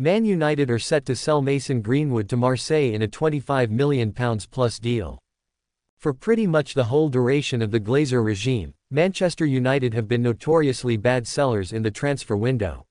Man United are set to sell Mason Greenwood to Marseille in a £25 million plus deal. For pretty much the whole duration of the Glazer regime, Manchester United have been notoriously bad sellers in the transfer window.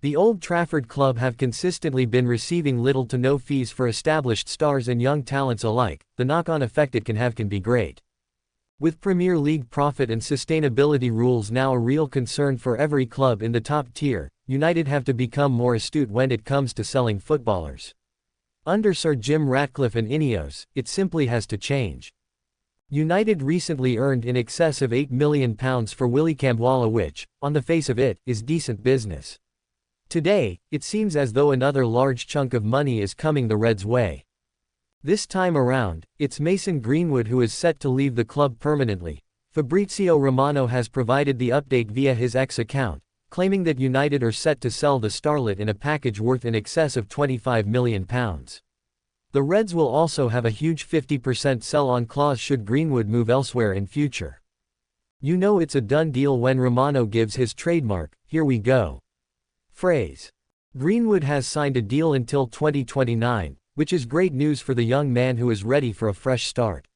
The Old Trafford club have consistently been receiving little to no fees for established stars and young talents alike. The knock-on effect it can have can be great. With Premier League profit and sustainability rules now a real concern for every club in the top tier, United have to become more astute when it comes to selling footballers. Under Sir Jim Ratcliffe and Ineos, it simply has to change. United recently earned in excess of £8 million for Willy Kambwala, which, on the face of it, is decent business. Today, it seems as though another large chunk of money is coming the Reds' way. This time around, it's Mason Greenwood who is set to leave the club permanently. Fabrizio Romano has provided the update via his X account, claiming that United are set to sell the starlet in a package worth in excess of £25 million. The Reds will also have a huge 50% sell-on clause should Greenwood move elsewhere in future. You know it's a done deal when Romano gives his trademark, "Here we go" phrase. Greenwood has signed a deal until 2029, which is great news for the young man who is ready for a fresh start.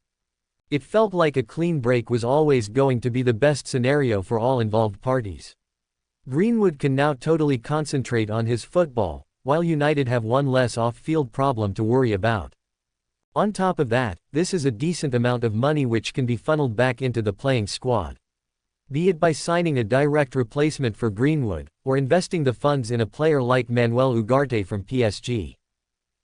It felt like a clean break was always going to be the best scenario for all involved parties. Greenwood can now totally concentrate on his football, while United have one less off-field problem to worry about. On top of that, this is a decent amount of money which can be funneled back into the playing squad. Be it by signing a direct replacement for Greenwood, or investing the funds in a player like Manuel Ugarte from PSG.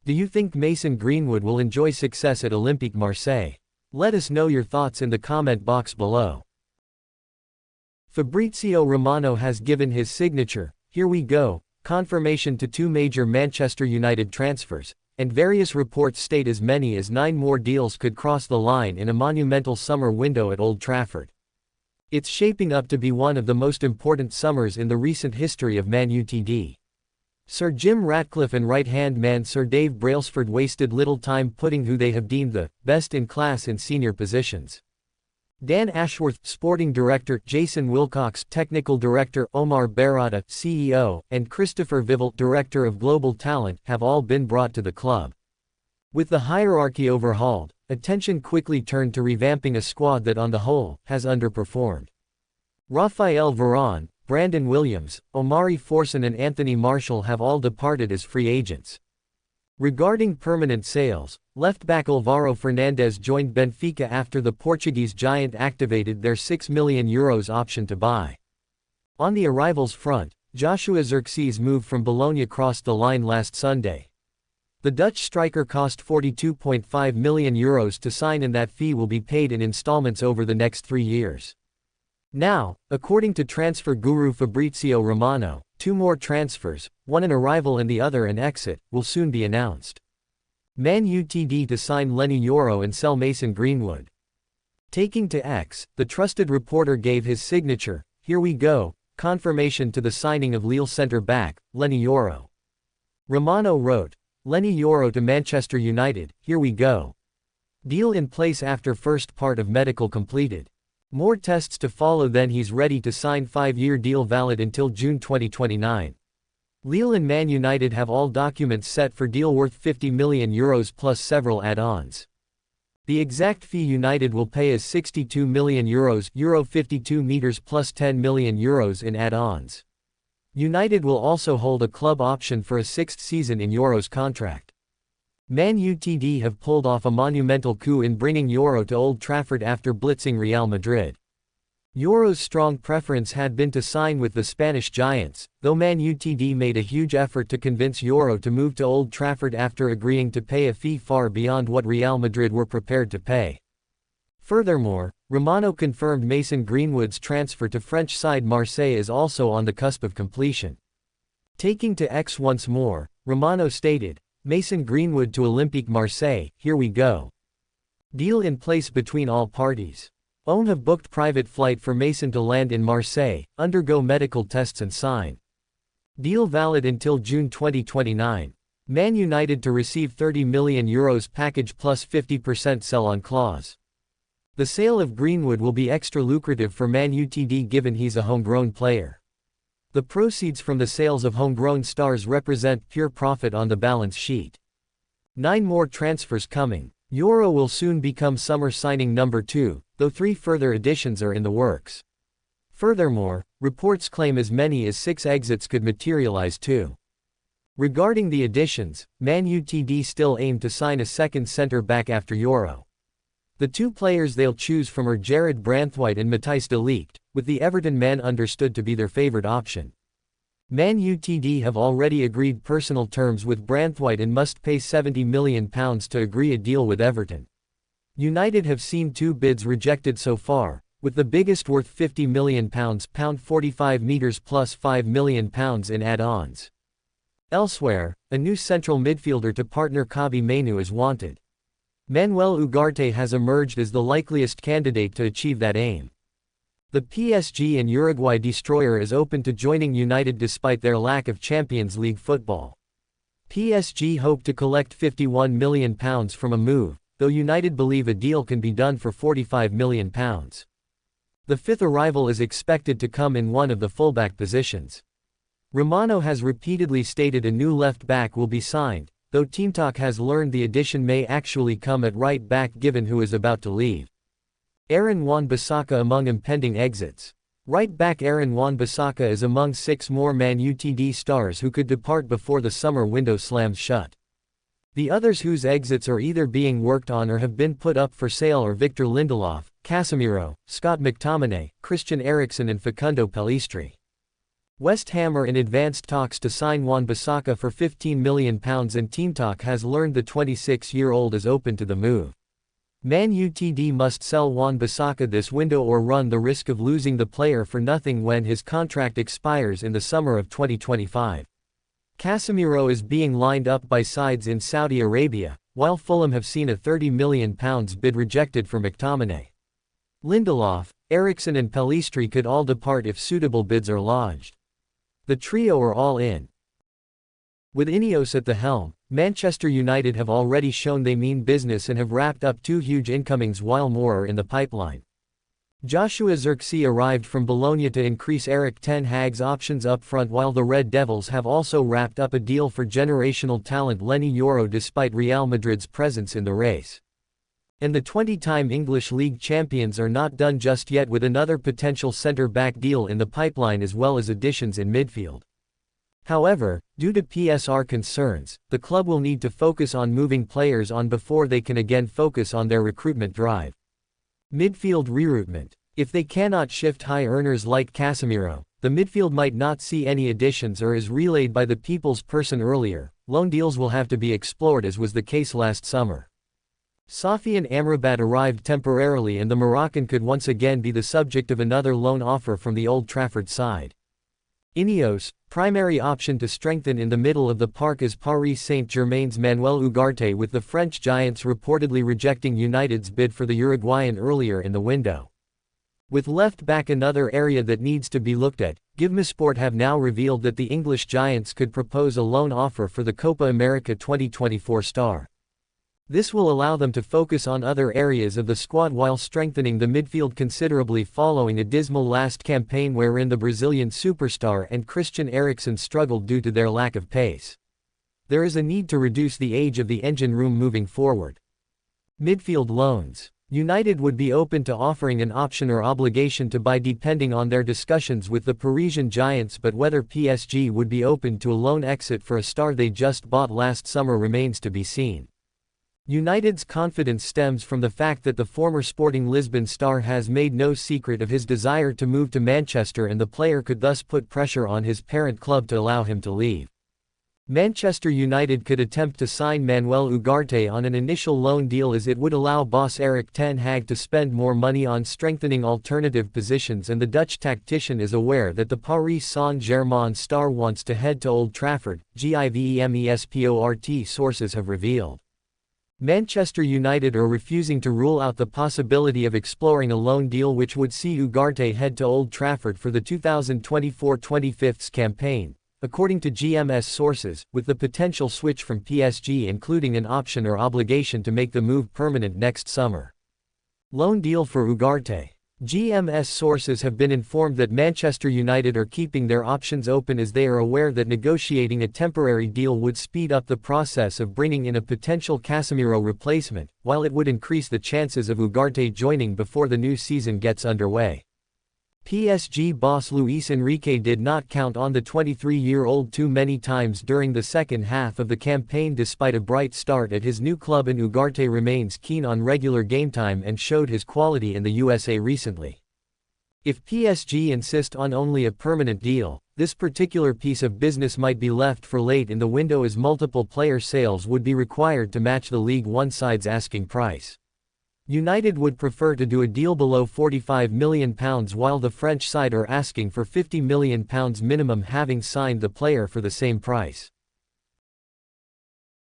Do you think Mason Greenwood will enjoy success at Olympique Marseille? Let us know your thoughts in the comment box below. Fabrizio Romano has given his signature, "Here we go" confirmation to two major Manchester United transfers, and various reports state as many as 9 more deals could cross the line in a monumental summer window at Old Trafford. It's shaping up to be one of the most important summers in the recent history of Man Utd. Sir Jim Ratcliffe and right-hand man Sir Dave Brailsford wasted little time putting who they have deemed the best in class in senior positions. Dan Ashworth, Sporting Director, Jason Wilcox, Technical Director, Omar Barada, CEO, and Christopher Vival, Director of Global Talent, have all been brought to the club. With the hierarchy overhauled, attention quickly turned to revamping a squad that on the whole, has underperformed. Raphael Varane, Brandon Williams, Omari Forson and Anthony Martial have all departed as free agents. Regarding permanent sales, left-back Alvaro Fernandes joined Benfica after the Portuguese giant activated their €6 million option to buy. On the arrivals front, Joshua Zirkzee's move from Bologna crossed the line last Sunday. The Dutch striker cost €42.5 million to sign, and that fee will be paid in installments over the next 3 years. Now, according to transfer guru Fabrizio Romano, 2 more transfers, one an arrival and the other an exit, will soon be announced. Man Utd to sign Lenny Yoro and sell Mason Greenwood. Taking to X, the trusted reporter gave his signature, "Here we go" confirmation to the signing of Lille centre-back, Lenny Yoro. Romano wrote, "Lenny Yoro to Manchester United, here we go. Deal in place after first part of medical completed. More tests to follow, then he's ready to sign 5-year deal valid until June 2029. Lille and Man United have all documents set for deal worth €50 million plus several add-ons. The exact fee United will pay is €62 million, Euro 52 meters plus €10 million in add-ons. United will also hold a club option for a 6th season in Yoro's contract. Man Utd have pulled off a monumental coup in bringing Yoro to Old Trafford after blitzing Real Madrid. Yoro's strong preference had been to sign with the Spanish giants, though Man Utd made a huge effort to convince Yoro to move to Old Trafford after agreeing to pay a fee far beyond what Real Madrid were prepared to pay. Furthermore, Romano confirmed Mason Greenwood's transfer to French side Marseille is also on the cusp of completion. Taking to X once more, Romano stated, "Mason Greenwood to Olympique Marseille, here we go. Deal in place between all parties. OM have booked private flight for Mason to land in Marseille, undergo medical tests and sign. Deal valid until June 2029. Man United to receive €30 million package plus 50% sell-on clause. The sale of Greenwood will be extra lucrative for Man Utd given he's a homegrown player. The proceeds from the sales of homegrown stars represent pure profit on the balance sheet. 9 more transfers coming. Euro will soon become summer signing number 2, though 3 further additions are in the works. Furthermore, reports claim as many as 6 exits could materialize too. Regarding the additions, Man Utd still aim to sign a second centre-back after Euro. The 2 players they'll choose from are Jared Branthwaite and Matthijs de Ligt, with the Everton man understood to be their favourite option. Man Utd have already agreed personal terms with Branthwaite and must pay £70 million to agree a deal with Everton. United have seen 2 bids rejected so far, with the biggest worth £50 million, £45 meters plus £5 million in add-ons. Elsewhere, a new central midfielder to partner Kobbie Mainoo is wanted. Manuel Ugarte has emerged as the likeliest candidate to achieve that aim. The PSG and Uruguay destroyer is open to joining United despite their lack of Champions League football. PSG hope to collect £51 million from a move, though United believe a deal can be done for £45 million. The 5th arrival is expected to come in one of the fullback positions. Romano has repeatedly stated a new left-back will be signed, though Team Talk has learned the addition may actually come at right-back given who is about to leave. Aaron Wan-Bissaka among impending exits. Right-back Aaron Wan-Bissaka is among 6 more Man Utd stars who could depart before the summer window slams shut. The others whose exits are either being worked on or have been put up for sale are Victor Lindelof, Casemiro, Scott McTominay, Christian Eriksen and Facundo Pellistri. West Ham are in advanced talks to sign Wan-Bissaka for £15 million and Team Talk has learned the 26-year-old is open to the move. Man Utd must sell Wan-Bissaka this window or run the risk of losing the player for nothing when his contract expires in the summer of 2025. Casemiro is being lined up by sides in Saudi Arabia, while Fulham have seen a £30 million bid rejected for McTominay. Lindelof, Eriksen and Pellistri could all depart if suitable bids are lodged. The trio are all in. With Ineos at the helm, Manchester United have already shown they mean business and have wrapped up 2 huge incomings while more are in the pipeline. Joshua Zirkzee arrived from Bologna to increase Erik ten Hag's options up front while the Red Devils have also wrapped up a deal for generational talent Lenny Yoro despite Real Madrid's presence in the race. And the 20-time English League champions are not done just yet with another potential centre-back deal in the pipeline as well as additions in midfield. However, due to PSR concerns, the club will need to focus on moving players on before they can again focus on their recruitment drive. Midfield reroutement. If they cannot shift high earners like Casemiro, the midfield might not see any additions or as relayed by the People's Person earlier, loan deals will have to be explored as was the case last summer. Sofian Amrabat arrived temporarily and the Moroccan could once again be the subject of another loan offer from the Old Trafford side. Ineos, primary option to strengthen in the middle of the park is Paris Saint-Germain's Manuel Ugarte with the French giants reportedly rejecting United's bid for the Uruguayan earlier in the window. With left-back another area that needs to be looked at, Givmesport have now revealed that the English giants could propose a loan offer for the Copa America 2024 star. This will allow them to focus on other areas of the squad while strengthening the midfield considerably following a dismal last campaign wherein the Brazilian superstar and Christian Eriksen struggled due to their lack of pace. There is a need to reduce the age of the engine room moving forward. Midfield loans. United would be open to offering an option or obligation to buy depending on their discussions with the Parisian giants, but whether PSG would be open to a loan exit for a star they just bought last summer remains to be seen. United's confidence stems from the fact that the former Sporting Lisbon star has made no secret of his desire to move to Manchester and the player could thus put pressure on his parent club to allow him to leave. Manchester United could attempt to sign Manuel Ugarte on an initial loan deal as it would allow boss Erik ten Hag to spend more money on strengthening alternative positions, and the Dutch tactician is aware that the Paris Saint-Germain star wants to head to Old Trafford, GIVEMESPORT sources have revealed. Manchester United are refusing to rule out the possibility of exploring a loan deal which would see Ugarte head to Old Trafford for the 2024-25 campaign, according to GMS sources, with the potential switch from PSG including an option or obligation to make the move permanent next summer. Loan deal for Ugarte. GMS sources have been informed that Manchester United are keeping their options open as they are aware that negotiating a temporary deal would speed up the process of bringing in a potential Casemiro replacement, while it would increase the chances of Ugarte joining before the new season gets underway. PSG boss Luis Enrique did not count on the 23-year-old too many times during the second half of the campaign despite a bright start at his new club, and Ugarte remains keen on regular game time and showed his quality in the USA recently. If PSG insist on only a permanent deal, this particular piece of business might be left for late in the window as multiple player sales would be required to match the League One side's asking price. United would prefer to do a deal below £45 million while the French side are asking for £50 million minimum, having signed the player for the same price.